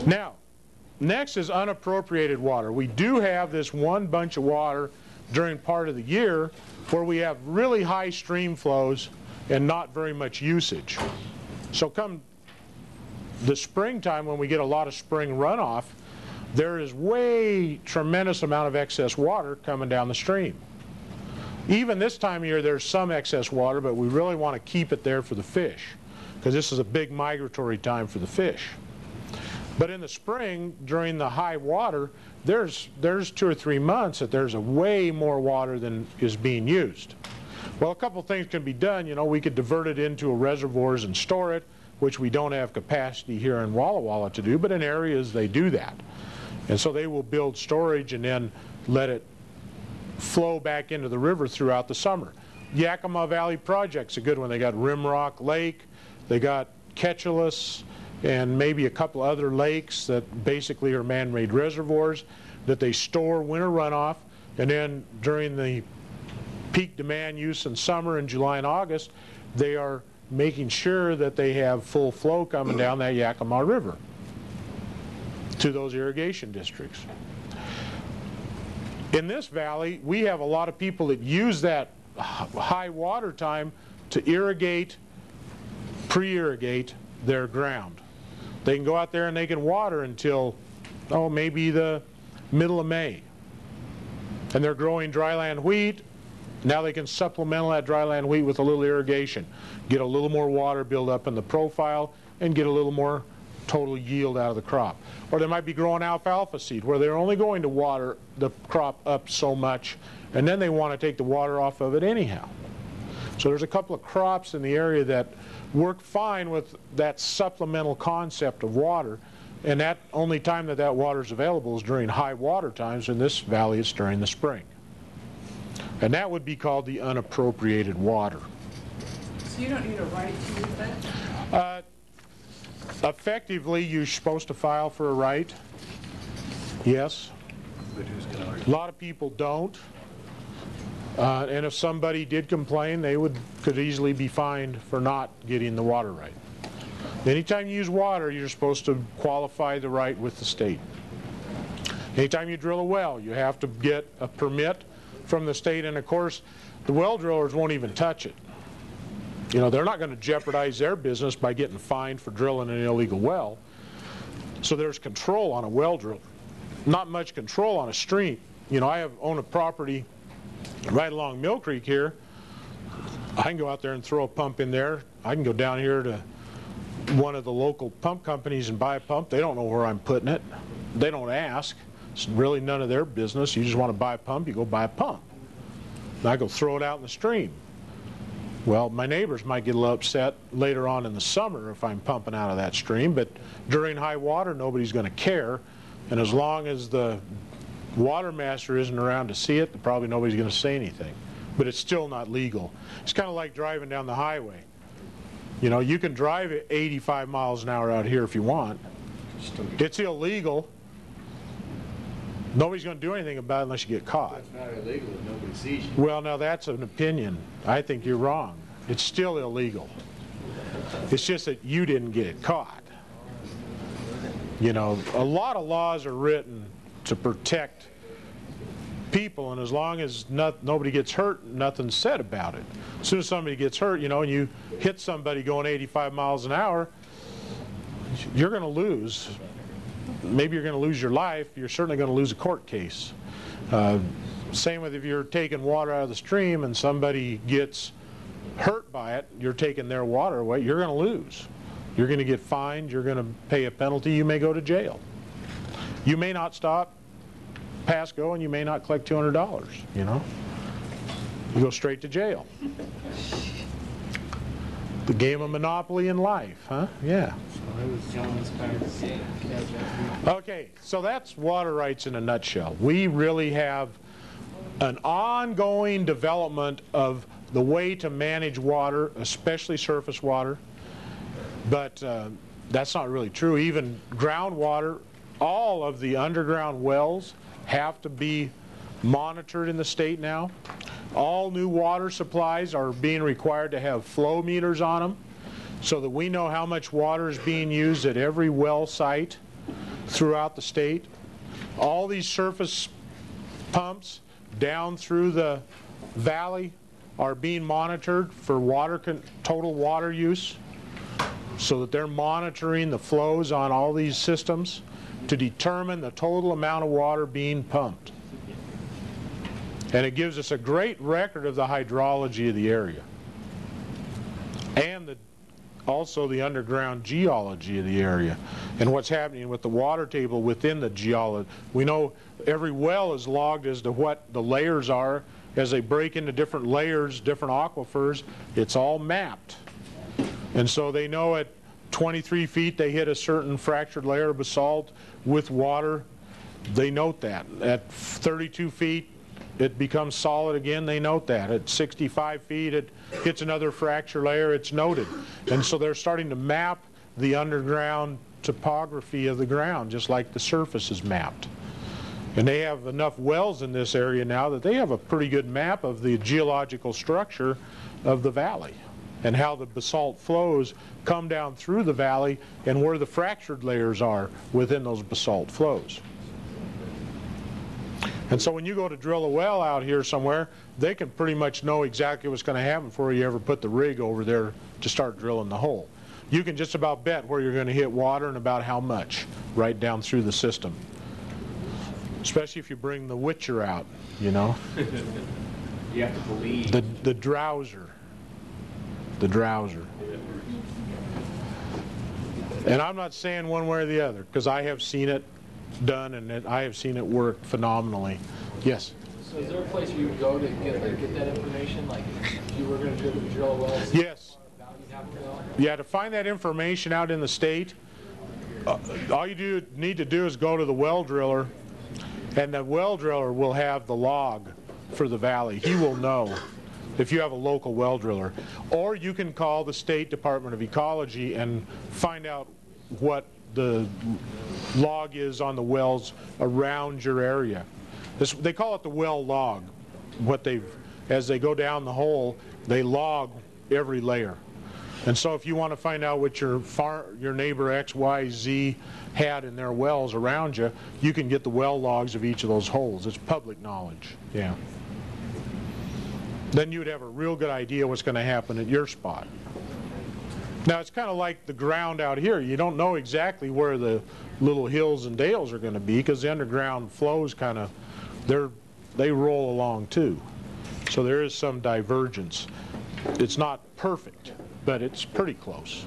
Now, next is unappropriated water. We do have this one bunch of water during part of the year where we have really high stream flows and not very much usage. So come the springtime, when we get a lot of spring runoff, there is tremendous amount of excess water coming down the stream. Even this time of year there's some excess water, but we really want to keep it there for the fish, because this is a big migratory time for the fish. But in the spring, during the high water, there's 2 or 3 months that there's way more water than is being used. Well, a couple things can be done. You know, we could divert it into reservoirs and store it, which we don't have capacity here in Walla Walla to do, but in areas they do that. And so they will build storage and then let it flow back into the river throughout the summer. Yakima Valley Project's a good one. They got Rimrock Lake, they got Ketchulus, and maybe a couple other lakes that basically are man-made reservoirs that they store winter runoff, and then during the peak demand use in summer in July and August, they are making sure that they have full flow coming down that Yakima River to those irrigation districts. In this valley, we have a lot of people that use that high water time to irrigate, pre-irrigate their ground. They can go out there and they can water until, maybe the middle of May. And they're growing dryland wheat. Now they can supplement that dryland wheat with a little irrigation, get a little more water build up in the profile, and get a little more total yield out of the crop. Or they might be growing alfalfa seed, where they're only going to water the crop up so much, and then they want to take the water off of it anyhow. So there's a couple of crops in the area that work fine with that supplemental concept of water, and that only time that water is available is during high water times. In this valley it's during the spring. And that would be called the unappropriated water. So you don't need a right to use that? Effectively, you're supposed to file for a right. Yes. A lot of people don't. And if somebody did complain, they could easily be fined for not getting the water right. Anytime you use water, you're supposed to qualify the right with the state. Anytime you drill a well, you have to get a permit from the state, and of course the well drillers won't even touch it. You know, they're not going to jeopardize their business by getting fined for drilling an illegal well. So there's control on a well drill. Not much control on a stream. You know, I own a property right along Mill Creek here. I can go out there and throw a pump in there. I can go down here to one of the local pump companies and buy a pump. They don't know where I'm putting it. They don't ask. It's really none of their business. You just want to buy a pump, you go buy a pump. And I go throw it out in the stream. Well, my neighbors might get a little upset later on in the summer if I'm pumping out of that stream, but during high water nobody's going to care, and as long as the water master isn't around to see it, probably nobody's going to say anything. But it's still not legal. It's kind of like driving down the highway. You know, you can drive at 85 miles an hour out here if you want. It's illegal. Nobody's going to do anything about it unless you get caught. It's not illegal if nobody sees you. Well, now that's an opinion. I think you're wrong. It's still illegal. It's just that you didn't get caught. You know, a lot of laws are written to protect people, and as long as nobody gets hurt, nothing's said about it. As soon as somebody gets hurt, you know, and you hit somebody going 85 miles an hour, you're going to lose. Maybe you're going to lose your life. You're certainly going to lose a court case. Same with if you're taking water out of the stream and somebody gets hurt by it, you're taking their water away, you're going to lose. You're going to get fined, you're going to pay a penalty, you may go to jail. You may not stop, pass go, and you may not collect $200, you know. You go straight to jail. The game of Monopoly in life, huh? Yeah. Okay, so that's water rights in a nutshell. We really have an ongoing development of the way to manage water, especially surface water, but that's not really true. Even groundwater, all of the underground wells have to be monitored in the state now. All new water supplies are being required to have flow meters on them so that we know how much water is being used at every well site. throughout the state. All these surface pumps down through the valley are being monitored for total water use, so that they're monitoring the flows on all these systems to determine the total amount of water being pumped. And it gives us a great record of the hydrology of the area, and also the underground geology of the area and what's happening with the water table within the geology. We know every well is logged as to what the layers are as they break into different layers, different aquifers. It's all mapped. And so they know at 23 feet they hit a certain fractured layer of basalt with water. They note that. At 32 feet it becomes solid again, they note that. At 65 feet it hits another fracture layer, it's noted. And so they're starting to map the underground topography of the ground, just like the surface is mapped. And they have enough wells in this area now that they have a pretty good map of the geological structure of the valley and how the basalt flows come down through the valley and where the fractured layers are within those basalt flows. And so when you go to drill a well out here somewhere, they can pretty much know exactly what's going to happen before you ever put the rig over there to start drilling the hole. You can just about bet where you're going to hit water and about how much right down through the system. Especially if you bring the witcher out, you know. You have to believe. The drowser. The drowser. And I'm not saying one way or the other, because I have seen it done and I have seen it work phenomenally. Yes? So is there a place where you would go to get that information? Like if you were going to drill a well? Yes. Yeah, to find that information out in the state, all you need to do is go to the well driller, and the well driller will have the log for the valley. He will know if you have a local well driller. Or you can call the State Department of Ecology and find out what the log is on the wells around your area. They call it the well log. As they go down the hole, they log every layer. And so if you want to find out what your neighbor X, Y, Z had in their wells around you, you can get the well logs of each of those holes. It's public knowledge. Yeah. Then you'd have a real good idea what's going to happen at your spot. Now it's kind of like the ground out here. You don't know exactly where the little hills and dales are going to be because the underground flows kind of, they roll along too. So there is some divergence. It's not perfect, but it's pretty close.